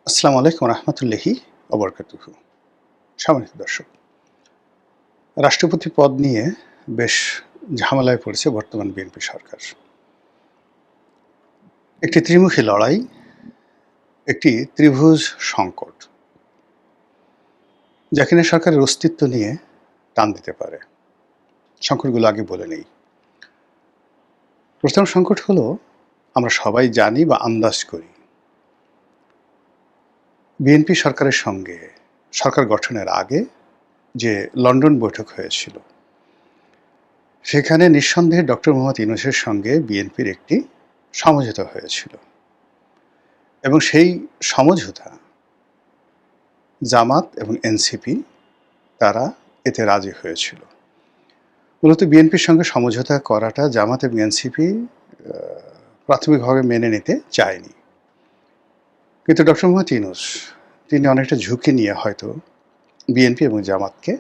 আসসালামু আলাইকুম রহমতুল্লাহি অবরকাতুহু। সম্মানিত দর্শক, রাষ্ট্রপতি পদ নিয়ে বেশ ঝামেলায় পড়েছে বর্তমান বিএনপি সরকার। একটি ত্রিমুখী লড়াই, একটি ত্রিভুজ সংকট, যা কিনা সরকারের অস্তিত্ব নিয়ে টান দিতে পারে। সংকটগুলো আগে বলে নেই। প্রথম সংকট হলো, আমরা সবাই জানি বা আন্দাজ করি, বিএনপি সরকারের সঙ্গে সরকার গঠনের আগে যে লন্ডন বৈঠক হয়েছিল, সেখানে নিঃসন্দেহে ডক্টর মোহাম্মদ ইউনূসের সঙ্গে বিএনপির একটি সমঝোতা হয়েছিল এবং সেই সমঝোতা জামাত এবং এনসিপি তারা এতে রাজি হয়েছিল। মূলত বিএনপির সঙ্গে সমঝোতা করাটা জামাত এবং এনসিপি প্রাথমিকভাবে মেনে নিতে চায়নি, কিন্তু ডক্টর মোহাম্মদ ইউনূস তিনি অনেকটা ঝুঁকি নিয়ে হয়তো বিএনপি এবং জামাতকে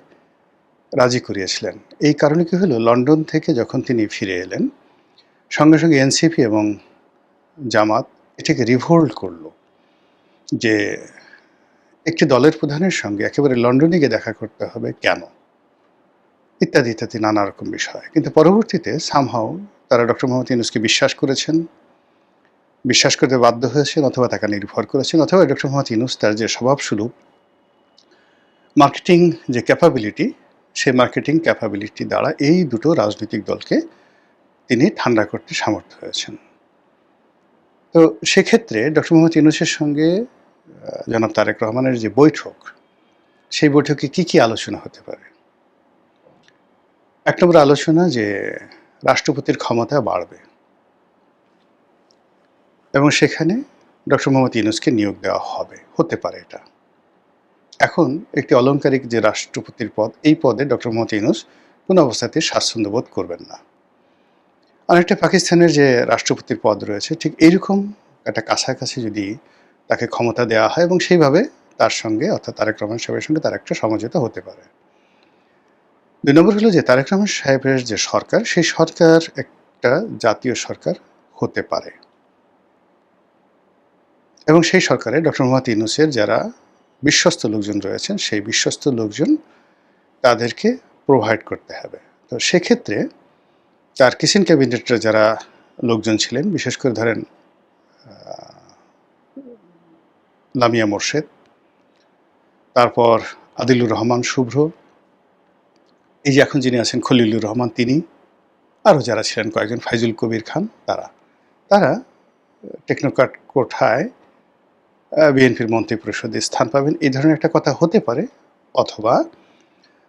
রাজি করিয়েছিলেন। এই কারণে কি হলো, লন্ডন থেকে যখন তিনি ফিরে এলেন, সঙ্গে সঙ্গে এনসিপি এবং জামাত এটাকে রিভোল্ট করলো যে একটি দলের প্রধানের সঙ্গে একেবারে লন্ডনে গিয়ে দেখা করতে হবে কেন, ইত্যাদি ইত্যাদি নানা রকম বিষয়। কিন্তু পরবর্তীতে সামহাও তারা ডক্টর মোহাম্মদ ইউনূসকে বিশ্বাস করেছেন, বিশ্বাস করতে বাধ্য হয়েছেন, অথবা তাকে নির্ভর করেছেন, অথবা ডক্টর মোহাম্মদ ইউনূস তার যে স্বভাবস্বরূপ মার্কেটিং যে ক্যাপাবিলিটি, সেই মার্কেটিং ক্যাপাবিলিটি দ্বারা এই দুটো রাজনৈতিক দলকে তিনি ঠান্ডা করতে সামর্থ্য হয়েছেন। তো সেক্ষেত্রে ডক্টর মোহাম্মদ ইউনূসের সঙ্গে জনাব তারেক রহমানের যে বৈঠক, সেই বৈঠকে কি কি আলোচনা হতে পারে? এক নম্বর আলোচনা যে রাষ্ট্রপতির ক্ষমতা বাড়বে এবং সেখানে ডক্টর মোহাম্মদ ইউনূসকে নিয়োগ দেওয়া হবে, হতে পারে এটা। এখন একটি অলংকারিক যে রাষ্ট্রপতির পদ, এই পদে ডক্টর মোহাম্মদ ইউনূস কোনো অবস্থাতে স্বাচ্ছন্দ্য বোধ করবেন না। অনেকটা পাকিস্তানের যে রাষ্ট্রপতির পদ রয়েছে, ঠিক এইরকম একটা কাছাকাছি যদি তাকে ক্ষমতা দেওয়া হয় এবং সেইভাবে তার সঙ্গে, অর্থাৎ তারেক রহমান সাহেবের সঙ্গে তার একটা সমঝোতা হতে পারে। ২ নম্বর হলো যে তারেক রহমান সাহেবের যে সরকার, সেই সরকার একটা জাতীয় সরকার হতে পারে এবং সেই সরকারে ডক্টর মোহাম্মদ ইউনূসের যারা বিশ্বস্ত লোকজন রয়েছেন, সেই বিশ্বস্ত লোকজন তাদেরকে প্রোভাইড করতে হবে। তো সেক্ষেত্রে তার কিচেন ক্যাবিনেটের যারা লোকজন ছিলেন, বিশেষ করে ধরেন লামিয়া মোর্শেদ, তারপর আদিলুর রহমান শুভ্র, এই যে এখন যিনি আছেন খলিলুর রহমান, তিনি, আরও যারা ছিলেন কয়েকজন, ফাইজুল কবির খান, তারা টেকনোক্র্যাট কোঠায় বিএনপির মন্ত্রী পরিষদে স্থান পাবেন, এই ধরনের একটা কথা হতে পারে। অথবা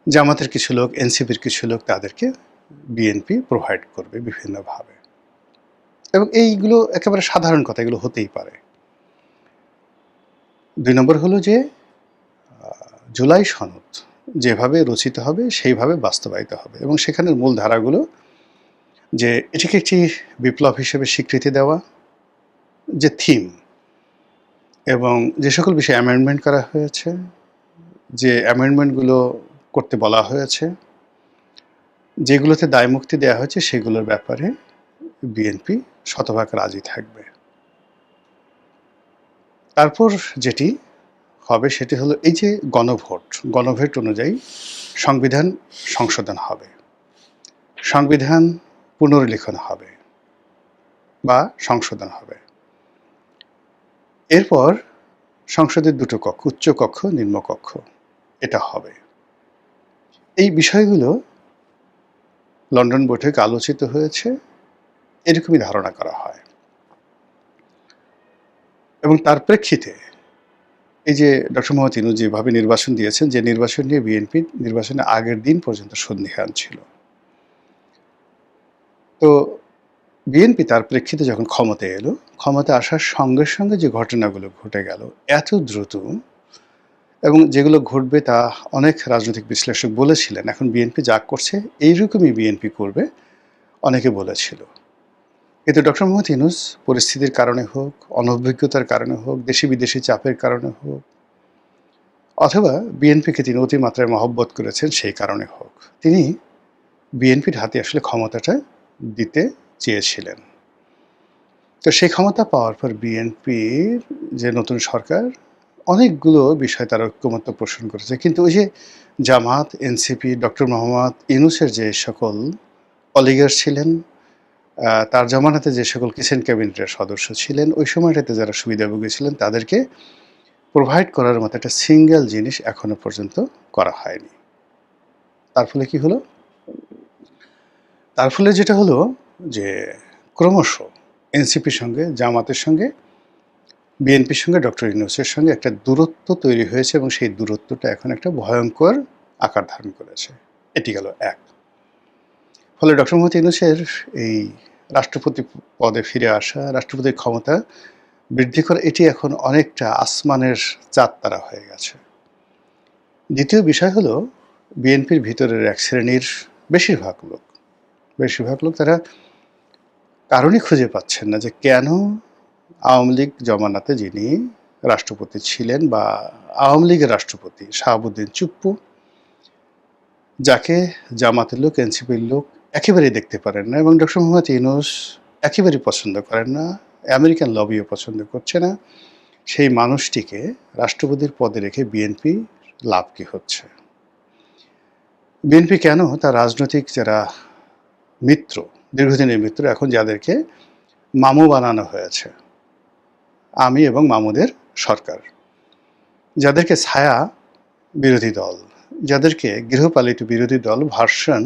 জামাতের কিছু লোক, এনসিপির কিছু লোক, তাদেরকে বিএনপি প্রোভাইড করবে বিভিন্নভাবে, এবং এইগুলো একেবারে সাধারণ কথা, এগুলো হতেই পারে। ২ নম্বর হলো যে জুলাই সনদ যেভাবে রচিত হবে সেইভাবে বাস্তবায়িত হবে এবং সেখানের মূল ধারাগুলো যে এটিকে একটি বিপ্লব হিসেবে স্বীকৃতি দেওয়া, যে থিম এবং যে সকল বিষয়ে অ্যামেন্ডমেন্ট করা হয়েছে, যে অ্যামেন্ডমেন্টগুলো করতে বলা হয়েছে, যেগুলোতে দায়মুক্তি দেওয়া হয়েছে, সেগুলোর ব্যাপারে বিএনপি শতভাগ রাজি থাকবে। তারপর যেটি হবে সেটি হলো এই যে গণভোট অনুযায়ী সংবিধান সংশোধন হবে, সংবিধান পুনর্লিখন হবে বা সংশোধন হবে। এরপর সংসদের দুটো কক্ষ, উচ্চ কক্ষ, নিম্নকক্ষ, এটা হবে। এই বিষয়গুলো লন্ডন বৈঠকে আলোচিত হয়েছে, এরকমই ধারণা করা হয়। এবং তার প্রেক্ষিতে এই যে ডক্টর মোহাম্মদ ইউনূস যেভাবে নির্বাচন দিয়েছেন, যে নির্বাচন নিয়ে বিএনপি নির্বাচনের আগের দিন পর্যন্ত সন্দিহান ছিল, তো বিএনপি তার প্রেক্ষিতে যখন ক্ষমতায় এলো, ক্ষমতা আসার সঙ্গে সঙ্গে যে ঘটনাগুলো ঘটে গেল এত দ্রুত, এবং যেগুলো ঘটবে তা অনেক রাজনৈতিক বিশ্লেষক বলেছিলেন এখন বিএনপি যা করছে এইরকমই বিএনপি করবে, অনেকে বলেছিল। কিন্তু ডক্টর মোহাম্মদ ইউনূস পরিস্থিতির কারণে হোক, অনভিজ্ঞতার কারণে হোক, দেশি বিদেশি চাপের কারণে হোক, অথবা বিএনপিকে তিনি অতিমাত্রায় মহব্বত করেছেন সেই কারণে হোক, তিনি বিএনপির হাতে আসলে ক্ষমতাটা দিতে চেয়েছিলেন। তো সেই ক্ষমতা পাওয়ার পর বিএনপির যে নতুন সরকার, অনেকগুলো বিষয় তারা ঐক্যমত্য পোষণ করেছে। কিন্তু ওই যে জামাত, এনসিপি, ডক্টর মোহাম্মদ ইউনূসের যে সকল অলিগার ছিলেন, তার জামানাতে যে সকল কিচেন ক্যাবিনেটের সদস্য ছিলেন, ওই সময়টাতে যারা সুবিধাভোগী ছিলেন তাদেরকে প্রোভাইড করার মতো একটা সিঙ্গেল জিনিস এখনো পর্যন্ত করা হয়নি। তার ফলে কি হলো? তার ফলে যেটা হলো যে ক্রমশ এনসিপির সঙ্গে, জামাতের সঙ্গে, বিএনপির সঙ্গে, ডক্টর ইউনূসের সঙ্গে একটা দূরত্ব তৈরি হয়েছে এবং সেই দূরত্বটা এখন একটা ভয়ঙ্কর আকার ধারণ করেছে। এটি গেল এক। ফলে ডক্টর মোহাম্মদ ইউনূসের এই রাষ্ট্রপতি পদে ফিরে আসা, রাষ্ট্রপতির ক্ষমতা বৃদ্ধি করা, এটি এখন অনেকটা আসমানের চাঁদ তারা হয়ে গেছে। দ্বিতীয় বিষয় হলো বিএনপির ভিতরের এক শ্রেণীর বেশিরভাগ লোক তারা কারণই খুঁজে পাচ্ছেন না যে কেন আওয়ামী লীগ জমানাতে যিনি রাষ্ট্রপতি ছিলেন বা আওয়ামী লীগের রাষ্ট্রপতি শাহাবুদ্দিন চুপ্পু, যাকে জামাতের লোক, এনসিপির লোক একেবারেই দেখতে পারেন না এবং ডক্টর মোহাম্মদ ইউনূস একেবারেই পছন্দ করেন না, আমেরিকান লবিও পছন্দ করছে না, সেই মানুষটিকে রাষ্ট্রপতির পদে রেখে বিএনপি লাভ কি হচ্ছে? বিএনপি কেন তার রাজনৈতিক যারা মিত্র, দীর্ঘদিনের মিত্র, এখন যাদেরকে মামু বানানো হয়েছে, আমি এবং মামুদের সরকার, যাদেরকে ছায়া বিরোধী দল, যাদেরকে গৃহপালিত বিরোধী দল ভার্সন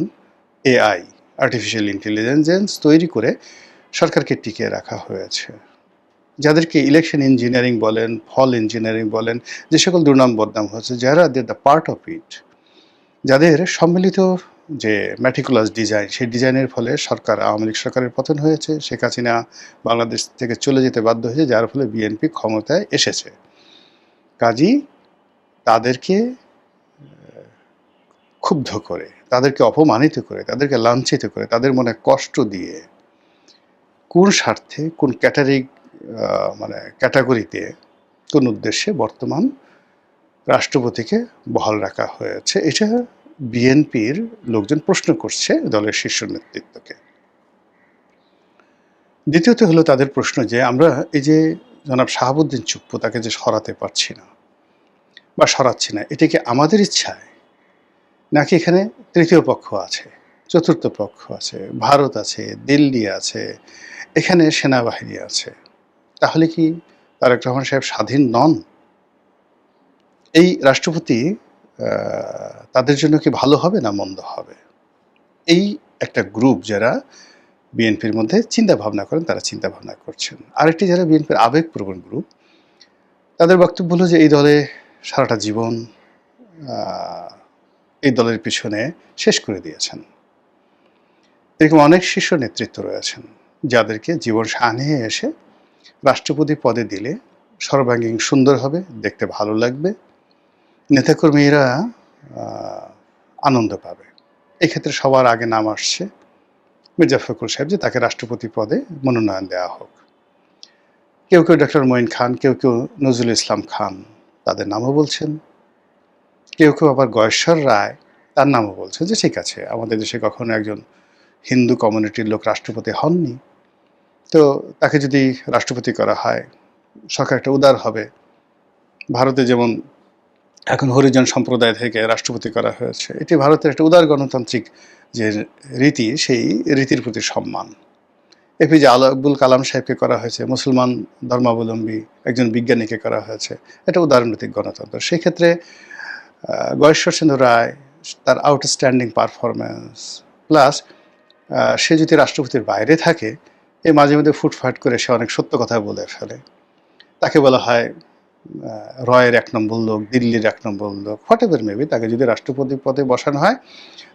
এআই, আর্টিফিশিয়াল ইন্টেলিজেন্স তৈরি করে সরকারকে টিকিয়ে রাখা হয়েছে, যাদেরকে ইলেকশন ইঞ্জিনিয়ারিং বলেন, ফল ইঞ্জিনিয়ারিং বলেন, যে সকল দুর্নাম বদনাম হয়েছে, যারা দে দ্য পার্ট অফ ইট, যাদের সম্মিলিত যে ম্যাটিকুলাস ডিজাইন, সেই ডিজাইনের ফলে সরকার, আওয়ামী লীগ সরকারের পতন হয়েছে, শেখ হাসিনা বাংলাদেশ থেকে চলে যেতে বাধ্য হয়েছে, যার ফলে বিএনপি ক্ষমতায় এসেছে। কাজী তাদেরকে ক্ষুব্ধ করে, তাদেরকে অপমানিত করে, তাদেরকে লাঞ্ছিত করে, তাদের মনে কষ্ট দিয়ে কোন স্বার্থে, কোন ক্যাটাগরিতে, কোন উদ্দেশ্যে বর্তমান রাষ্ট্রপতিকে বহাল রাখা হয়েছে, এটা বিএনপির লোকজন প্রশ্ন করছে দলের শীর্ষ নেতৃত্বকে। দ্বিতীয়ত হলো তাদের প্রশ্ন যে আমরা এই যে জনাব শাহাবুদ্দিন চুপ্পু, তাকে যে সরাতে পারছি না বা সরাচ্ছি না, এটা কি আমাদের ইচ্ছায়, নাকি এখানে তৃতীয় পক্ষ আছে, চতুর্থ পক্ষ আছে, ভারত আছে, দিল্লি আছে, এখানে সেনাবাহিনী আছে? তাহলে কি তারেক রহমান সাহেব স্বাধীন নন? এই রাষ্ট্রপতি তাদের জন্য কি ভালো হবে না মন্দ হবে? এই একটা গ্রুপ যারা বিএনপির মধ্যে চিন্তা ভাবনা করেন, তারা চিন্তা ভাবনা করছেন। আরেকটি যারা বিএনপির আবেগপ্রবণ গ্রুপ, তাদের বক্তব্য হলো যে এই দলে সারাটা জীবন এই দলের পিছনে শেষ করে দিয়েছেন। এরকম অনেক শীর্ষ নেতৃত্ব রয়েছেন যাদেরকে জীবন সানিয়ে এসে রাষ্ট্রপতি পদে দিলে সর্বাঙ্গীন সুন্দর হবে, দেখতে ভালো লাগবে, নেতাকর্মীরা আনন্দ পাবে। এক্ষেত্রে সবার আগে নাম আসছে মির্জা ফখরুল সাহেব, যে তাকে রাষ্ট্রপতি পদে মনোনয়ন দেওয়া হোক। কেউ ডক্টর মঈন খান, কেউ নজরুল ইসলাম খান, তাদের নামও বলছেন। কেউ আবার গয়েশ্বর রায়, তার নামও বলছেন যে ঠিক আছে, আমাদের দেশে কখনো একজন হিন্দু কমিউনিটির লোক রাষ্ট্রপতি হননি, তো তাকে যদি রাষ্ট্রপতি করা হয় সরকার একটা উদার হবে। ভারতে যেমন এখন হরিজন সম্প্রদায় থেকে রাষ্ট্রপতি করা হয়েছে, এটি ভারতের একটা উদার গণতান্ত্রিক যে রীতি, সেই রীতির প্রতি সম্মান। এপিজে আব্দুল কালাম সাহেবকে করা হয়েছে, মুসলমান ধর্মাবলম্বী একজন বিজ্ঞানীকে করা হয়েছে, এটা উদারনৈতিক গণতন্ত্র। সেক্ষেত্রে গয়েশ্বরচন্দ্র রায়, তার আউটস্ট্যান্ডিং পারফরমেন্স, প্লাস সে যদি রাষ্ট্রপতির বাইরে থাকে, এই মাঝে মধ্যে ফুটফাট করে সে অনেক সত্য কথা বলে ফেলে, তাকে বলা হয় রয়ের 1 নম্বর লোক, দিল্লির 1 নম্বর লোক, হোয়াট এভার মেবি, তাকে যদি রাষ্ট্রপতি পদে বসানো হয়,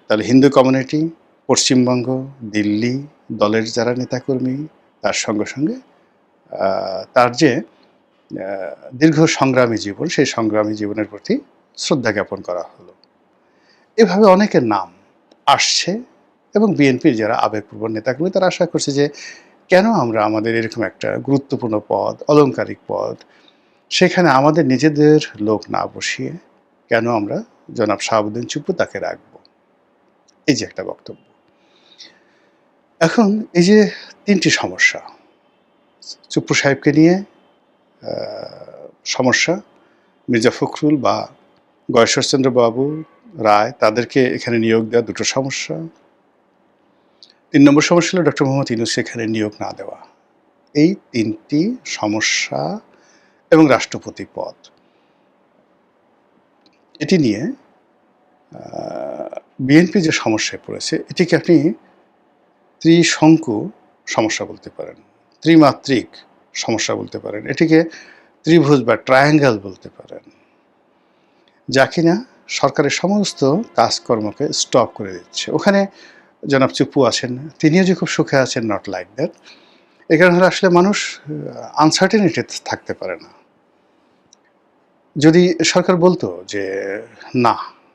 তাহলে হিন্দু কমিউনিটি, পশ্চিমবঙ্গ, দিল্লি, দলের যারা নেতাকর্মী, তার সঙ্গে তার যে দীর্ঘ সংগ্রামী জীবন, সেই সংগ্রামী জীবনের প্রতি শ্রদ্ধা জ্ঞাপন করা হলো। এভাবে অনেকের নাম আসছে এবং বিএনপির যারা আবেগপ্রবণ নেতাকর্মী, তারা আশা করছে যে কেন আমরা আমাদের এরকম একটা গুরুত্বপূর্ণ পদ, অলংকারিক পদ, সেখানে আমাদের নিজেদের লোক না বসিয়ে কেন আমরা জনাব শাহাবুদ্দিন চুপ্পু তাকে রাখব? এই যে একটা বক্তব্য। এখন এই যে 3টি সমস্যা, চুপ্পু সাহেবকে নিয়ে সমস্যা, মির্জা ফখরুল বা গয়েশ্বরচন্দ্র বাবু রায় তাদেরকে এখানে নিয়োগ দেওয়া দুটো সমস্যা। ৩ নম্বর সমস্যা হলো ডক্টর মোহাম্মদ ইউনূস সেখানে নিয়োগ না দেওয়া। এই ৩টি সমস্যা এবং রাষ্ট্রপতি পদ, এটি নিয়ে বিএনপি যে সমস্যায় পড়েছে এটিকে আপনি ত্রিশঙ্কু সমস্যা বলতে পারেন, ত্রিমাত্রিক সমস্যা বলতে পারেন, এটিকে ত্রিভুজ বা ট্রায়াঙ্গেল বলতে পারেন, যা কিনা সরকারের সমস্ত কাজকর্মকে স্টপ করে দিচ্ছে। ওখানে জনাব চুপ্পু আছেন, তিনিও যে খুব সুখে আছেন, নট লাইক দ্যাট। এই কারণে আসলে মানুষ আনসার্টেনিটি থাকতে পারে না। যদি সরকার বলতো যে না,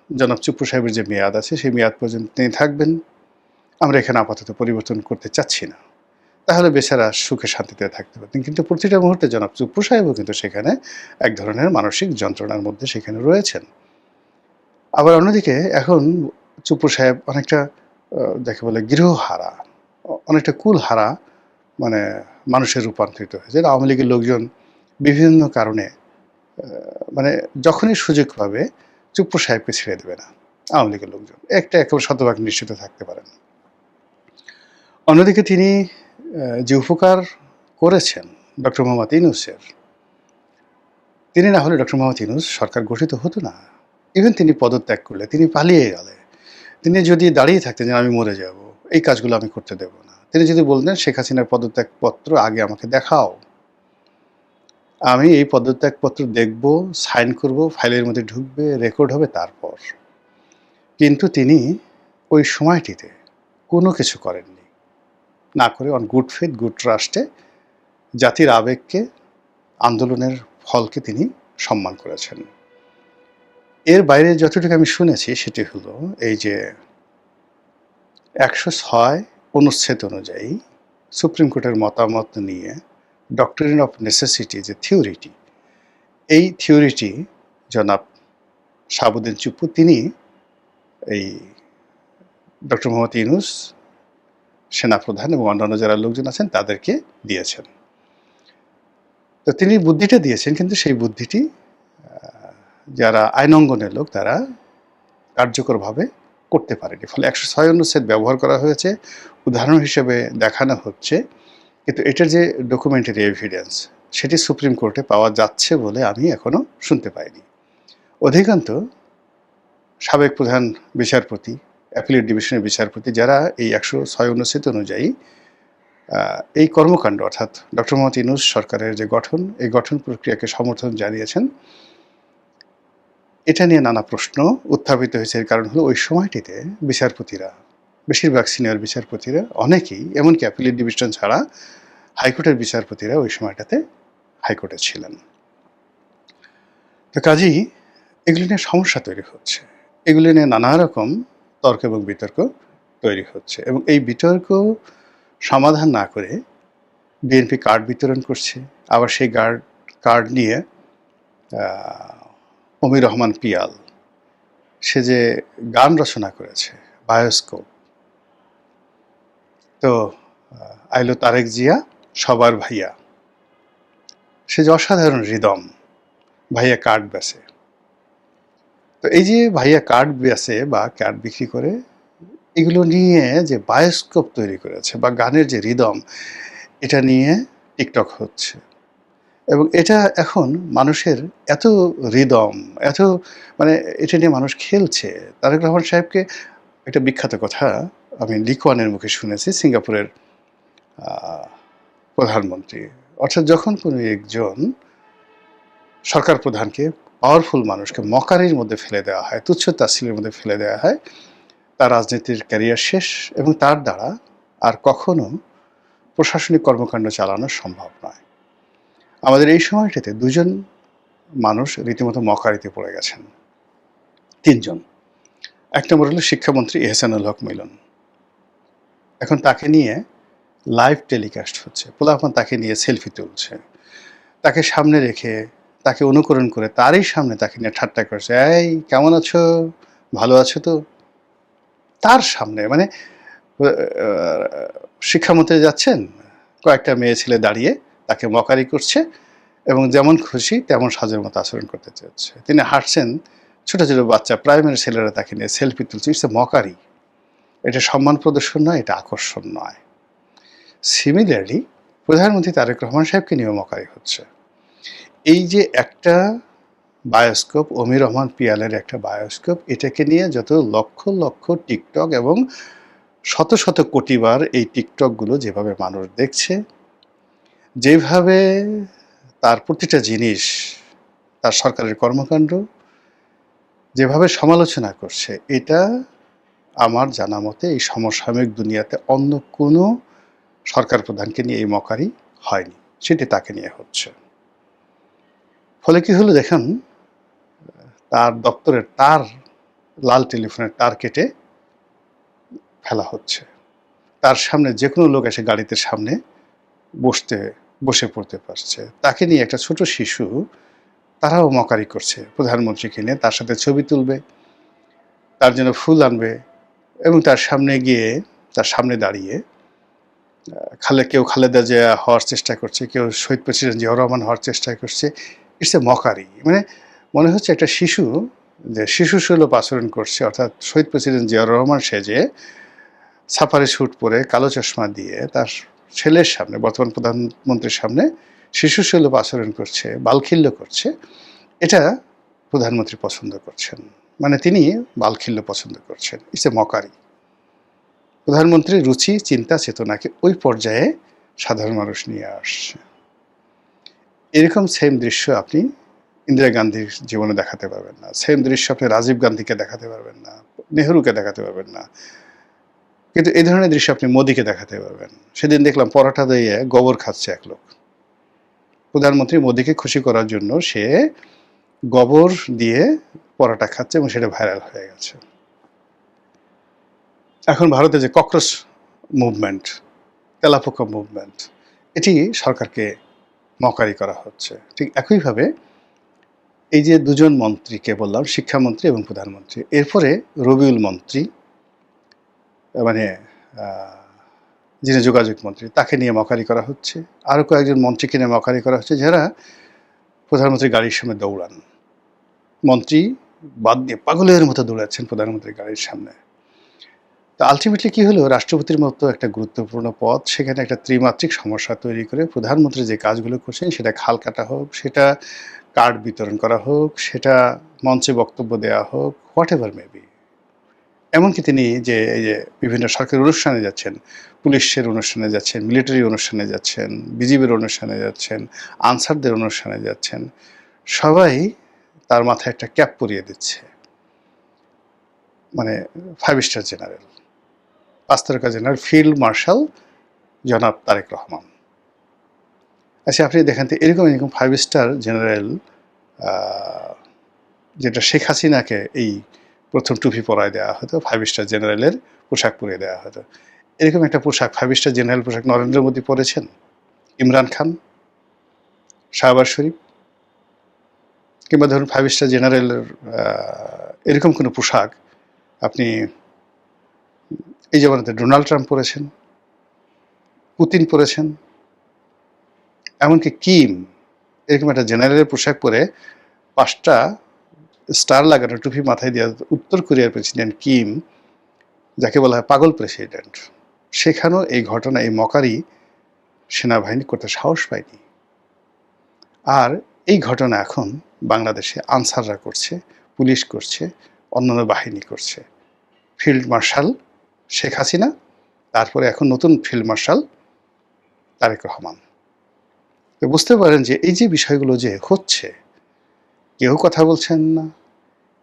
জনাব চুপ্পু সাহেবের যে মেয়াদ আছে সেই মেয়াদ পর্যন্ত তিনি থাকবেন, আমরা এখানে আপাতত পরিবর্তন করতে চাচ্ছি না, তাহলে বেচারা সুখে শান্তিতে থাকতে পারতেন। কিন্তু প্রতিটা মুহূর্তে জনাব চুপ্পু সাহেবও কিন্তু সেখানে এক ধরনের মানসিক যন্ত্রণার মধ্যে সেখানে রয়েছেন। আবার অন্যদিকে এখন চুপ্পু সাহেব অনেকটা যাকে বলে গৃহহারা, অনেকটা কুলহারা মানে মানুষের রূপান্তরিত হয়েছে। আওয়ামী লীগের লোকজন বিভিন্ন কারণে মানে যখনই সুযোগ পাবে চুপ্পু সাহেবকে ছেড়ে দেবে না আওয়ামী লীগের লোকজন, একটা একেবারে শতভাগ নিশ্চিত থাকতে পারেন। অন্যদিকে তিনি যে উপকার করেছেন ডক্টর মোহাম্মদ ইউনূসের, তিনি না হলে ডক্টর মোহাম্মদ ইউনূস সরকার গঠিত হতো না। ইভেন তিনি পদত্যাগ করলে, তিনি পালিয়ে গেলে, তিনি যদি দাঁড়িয়ে থাকতেন যে আমি মরে যাব, এই কাজগুলো আমি করতে দেব না, তিনি যদি বলতেন শেখ হাসিনার পদত্যাগপত্র আগে আমাকে দেখাও, আমি এই পদত্যাগপত্র দেখব, সাইন করব, ফাইলের মধ্যে ঢুকবে, রেকর্ড হবে তারপর। কিন্তু তিনি ওই সময়টিতে কোনো কিছু করেননি, না করে অন গুড ফেথ, গুড ট্রাস্টে জাতির আবেগকে, আন্দোলনের ফলকে তিনি সম্মান করেছেন। এর বাইরে যতটুকু আমি শুনেছি সেটি হলো এই যে ১০৬ অনুচ্ছেদ অনুযায়ী সুপ্রিম কোর্টের মতামত নিয়ে ডক্টরিন অফ নেসেসিটি যে থিওরিটি, এই থিওরিটি জনাব শাহাবুদ্দিন চুপ্পু তিনি এই ডক্টর মোহাম্মদ ইউনূস, সেনাপ্রধান এবং অন্যান্য যারা লোকজন আছেন তাদেরকে দিয়েছেন। তো তিনি বুদ্ধিটা দিয়েছেন, কিন্তু সেই বুদ্ধিটি যারা আইনঙ্গনের লোক তারা কার্যকরভাবে করতে পারেনি। ফলে ১০৬ অনুচ্ছেদ ব্যবহার করা হয়েছে, উদাহরণ হিসেবে দেখানো হচ্ছে, কিন্তু এটার যে ডকুমেন্টারি এভিডেন্স সেটি সুপ্রিম কোর্টে পাওয়া যাচ্ছে বলে আমি এখনো শুনতে পাইনি। অধিকাংশ সাবেক প্রধান বিচারপতি, অ্যাপিলেট ডিভিশনের বিচারপতি যারা এই ১০৬ অনুচ্ছেদ অনুযায়ী এই কর্মকাণ্ড অর্থাৎ ডক্টর মোহাম্মদ ইউনূস সরকারের যে গঠন, এই গঠন প্রক্রিয়াকে সমর্থন জানিয়েছেন, এটা নিয়ে নানা প্রশ্ন উত্থাপিত হয়েছে। এর কারণ হলো ওই সময়টিতে বিচারপতিরা, বেশিরভাগ সিনিয়র বিচারপতিরা, অনেকেই এমনকি অ্যাপিলেট ডিভিশন ছাড়া হাইকোর্টের বিচারপতিরা ওই সময়টাতে হাইকোর্টে ছিলেন। তো কাজেই এগুলি নিয়ে সমস্যা তৈরি হচ্ছে, এগুলি নিয়ে নানা রকম তর্ক এবং বিতর্ক তৈরি হচ্ছে, এবং এই বিতর্ক সমাধান না করে বিএনপি কার্ড বিতরণ করছে। আবার সেই কার্ড নিয়ে অমির রহমান পিয়াল, সে যে গান রচনা করেছে বায়োস্কোপ, তো আইলো তারেক জিয়া সবার ভাইয়া, সে যে অসাধারণ রিদম, ভাইয়া কার্ড বেচে। তো এই যে ভাইয়া কার্ড বেচে বা কার্ড বিক্রি করে, এগুলো নিয়ে যে বায়োস্কোপ তৈরি করেছে বা গানের যে রিদম, এটা নিয়ে টিকটক হচ্ছে, এবং এটা এখন মানুষের এত রিদম, এত মানে এটা নিয়ে মানুষ খেলছে। তারেক রহমান সাহেবকে একটা বিখ্যাত কথা আমি লিকওয়ানের মুখে শুনেছি, সিঙ্গাপুরের প্রধানমন্ত্রী, অর্থাৎ যখন কোনো একজন সরকার প্রধানকে, পাওয়ারফুল মানুষকে মকারির মধ্যে ফেলে দেওয়া হয়, তুচ্ছ তাচ্ছিল্যের মধ্যে ফেলে দেওয়া হয়, তার রাজনীতির ক্যারিয়ার শেষ, এবং তার দ্বারা আর কখনো প্রশাসনিক কর্মকাণ্ড চালানো সম্ভব নয়। আমাদের এই সময়টাতে দুজন মানুষ রীতিমতো মকারিতে পড়ে গেছেন, তিনজন। এক নম্বর হলো শিক্ষামন্ত্রী এহসানুল হক মিলন। এখন তাকে নিয়ে লাইভ টেলিকাস্ট হচ্ছে, পোলাপান তাকে নিয়ে সেলফি তুলছে, তাকে সামনে রেখে, তাকে অনুকরণ করে তারই সামনে তাকে নিয়ে ঠাট্টা করছে, এই কেমন আছো, ভালো আছো তো, তার সামনে। মানে শিক্ষামন্ত্রী যাচ্ছেন, কয়েকটা মেয়ে ছেলে দাঁড়িয়ে তাকে মকারি করছে, এবং যেমন খুশি তেমন সাজের মতো আচরণ করতে চেয়েছে। তিনি হাঁটছেন, ছোট ছোট বাচ্চা প্রাইমারি ছেলেরা তাকে নিয়ে সেলফি তুলছে। It's a mockery. এটা সম্মান প্রদর্শন নয়, এটা আকর্ষণ নয়। সিমিলারলি প্রধানমন্ত্রী তারেক রহমান সাহেবকে নিয়েও মকারি হচ্ছে। এই যে একটা বায়োস্কোপ, অমির রহমান পিয়ালের একটা বায়োস্কোপ, এটাকে নিয়ে যত লক্ষ লক্ষ টিকটক এবং শত শত কোটিবার এই টিকটকগুলো যেভাবে মানুষ দেখছে, যেভাবে তার প্রতিটা জিনিস, তার সরকারের কর্মকাণ্ড যেভাবে সমালোচনা করছে, এটা আমার জানা মতে এই সমসাময়িক দুনিয়াতে অন্য কোনো সরকার প্রধানকে নিয়ে এই মকারি হয়নি, সেটি তাকে নিয়ে হচ্ছে। ফলে কি হলো দেখেন, তার দপ্তরের তার, লাল টেলিফোনের তার কেটে ফেলা হচ্ছে। তার সামনে যে কোনো লোক এসে গাড়িতে সামনে বসে পড়তে পারছে। তাকে নিয়ে একটা ছোট শিশু, তারাও মকারি করছে প্রধানমন্ত্রীকে নিয়ে, তার সাথে ছবি তুলবে, তার জন্য ফুল আনবে এবং তার সামনে দাঁড়িয়ে কেউ খালেদা জিয়া হওয়ার চেষ্টা করছে, কেউ শহীদ প্রেসিডেন্ট জিয়াউর রহমান হওয়ার চেষ্টা করছে। It's a mockery. মানে মনে হচ্ছে একটা শিশু যে শিশুসুলভ আচরণ করছে, অর্থাৎ শহীদ প্রেসিডেন্ট জিয়াউর রহমান সেজে সাফারি স্যুট পরে কালো চশমা দিয়ে তার ছেলের সামনে, বর্তমান প্রধানমন্ত্রীর সামনে শিশুসুলভ আচরণ করছে, বালখিল্য করছে। এটা প্রধানমন্ত্রী পছন্দ করছেন, মানে তিনি বালখিল্য পছন্দ করছেন। It's a mockery. প্রধানমন্ত্রীর রুচি, চিন্তা, চেতনাকে ওই পর্যায়ে সাধারণ মানুষ নিয়ে আসছে। এরকম সেম দৃশ্য আপনি ইন্দিরা গান্ধীর জীবনে দেখাতে পারবেন না, সেম দৃশ্য আপনি রাজীব গান্ধীকে দেখাতে পারবেন না, নেহরুকে দেখাতে পারবেন না, কিন্তু এই ধরনের দৃশ্য আপনি মোদিকে দেখাতে পারবেন। সেদিন দেখলাম পরোটা দিয়ে গোবর খাচ্ছে এক লোক। প্রধানমন্ত্রী মোদিকে খুশি করার জন্য সে গোবর দিয়ে পরোটা খাচ্ছে এবং সেটা ভাইরাল হয়ে গেছে। এখন ভারতে যে ককরোচ মুভমেন্ট, তেলাপোকা মুভমেন্ট, এটি সরকারকে মকারি করা হচ্ছে। ঠিক একইভাবে এই যে দুজন মন্ত্রীকে বললাম, শিক্ষামন্ত্রী এবং প্রধানমন্ত্রী, এরপরে রবিউল মন্ত্রী, মানে যিনি যোগাযোগ মন্ত্রী, তাকে নিয়ে মকারি করা হচ্ছে। আরও কয়েকজন মন্ত্রীকে নিয়ে মকারি করা হচ্ছে, যারা প্রধানমন্ত্রীর গাড়ির সামনে দৌড়ান। মন্ত্রী বাদ দিয়ে পাগলের মতো দৌড়াচ্ছেন প্রধানমন্ত্রীর গাড়ির সামনে। তো আলটিমেটলি কী হলো, রাষ্ট্রপতির মতো একটা গুরুত্বপূর্ণ পদ, সেখানে একটা ত্রিমাত্রিক সমস্যা তৈরি করে প্রধানমন্ত্রী যে কাজগুলো করছেন, সেটা খাল কাটা হোক, সেটা কার্ড বিতরণ করা হোক, সেটা মঞ্চে বক্তব্য দেওয়া হোক, হোয়াট এভার মেবি। এমনকি তিনি যে এই যে বিভিন্ন সরকারি অনুষ্ঠানে যাচ্ছেন, পুলিশের অনুষ্ঠানে যাচ্ছেন, মিলিটারি অনুষ্ঠানে যাচ্ছেন, বিজিবির অনুষ্ঠানে যাচ্ছেন, আনসারদের অনুষ্ঠানে যাচ্ছেন, সবাই তার মাথায় একটা ক্যাপ পরিয়ে দিচ্ছে, মানে 5 স্টার জেনারেল, 5 তারকা জেনারেল, ফিল্ড মার্শাল জনাব তারেক রহমান। আচ্ছা, আপনি দেখেন তো এরকম 5 স্টার জেনারেল, যেটা শেখ হাসিনাকে এই প্রথম টুপি পরায় দেওয়া হতো, 5 স্টার জেনারেলের পোশাক পরিয়ে দেওয়া হতো, এরকম একটা পোশাক 5 স্টার জেনারেল পোশাক নরেন্দ্র মোদী পরেছেন, ইমরান খান, শাহবাজ শরীফ, কিংবা ধরুন 5 স্টার জেনারেলের এরকম কোনো পোশাক আপনি এই জামানাতে ডোনাল্ড ট্রাম্প পরেছেন, পুতিন পরেছেন, এমনকি কিম এরকম একটা জেনারেলের পোশাক পরে 5টা স্টার লাগানো টুপি মাথায় দিয়ে উত্তর কোরিয়ার প্রেসিডেন্ট কিম, যাকে বলা হয় পাগল প্রেসিডেন্ট, সেখানেও এই ঘটনা, এই মকারি সেনাবাহিনী করতে সাহস পায়নি। আর এই ঘটনা এখন বাংলাদেশে আনসাররা করছে, পুলিশ করছে, অন্যান্য বাহিনী করছে। ফিল্ড মার্শাল শেখ হাসিনা, তারপরে এখন নতুন ফিল্ড মার্শাল তারেক রহমান। তো বুঝতে পারেন যে এই যে বিষয়গুলো যে হচ্ছে, কেউ কথা বলছেন না,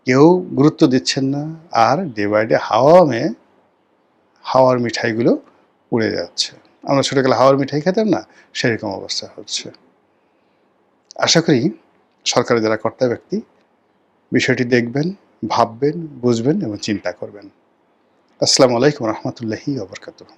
কেউ গুরুত্ব দিচ্ছেন না, আর ডে বাই ডে হাওয়ার মিঠাইগুলো উড়ে যাচ্ছে। আমরা ছোটবেলা হাওয়ার মিঠাই খেতাম না, সেরকম অবস্থা হচ্ছে। আশা করি সরকারের যারা কর্তা ব্যক্তি বিষয়টি দেখবেন, ভাববেন, বুঝবেন এবং চিন্তা করবেন। আসসালামু আলাইকুম রহমতুল্লাহি ওয়া বারাকাতুহু।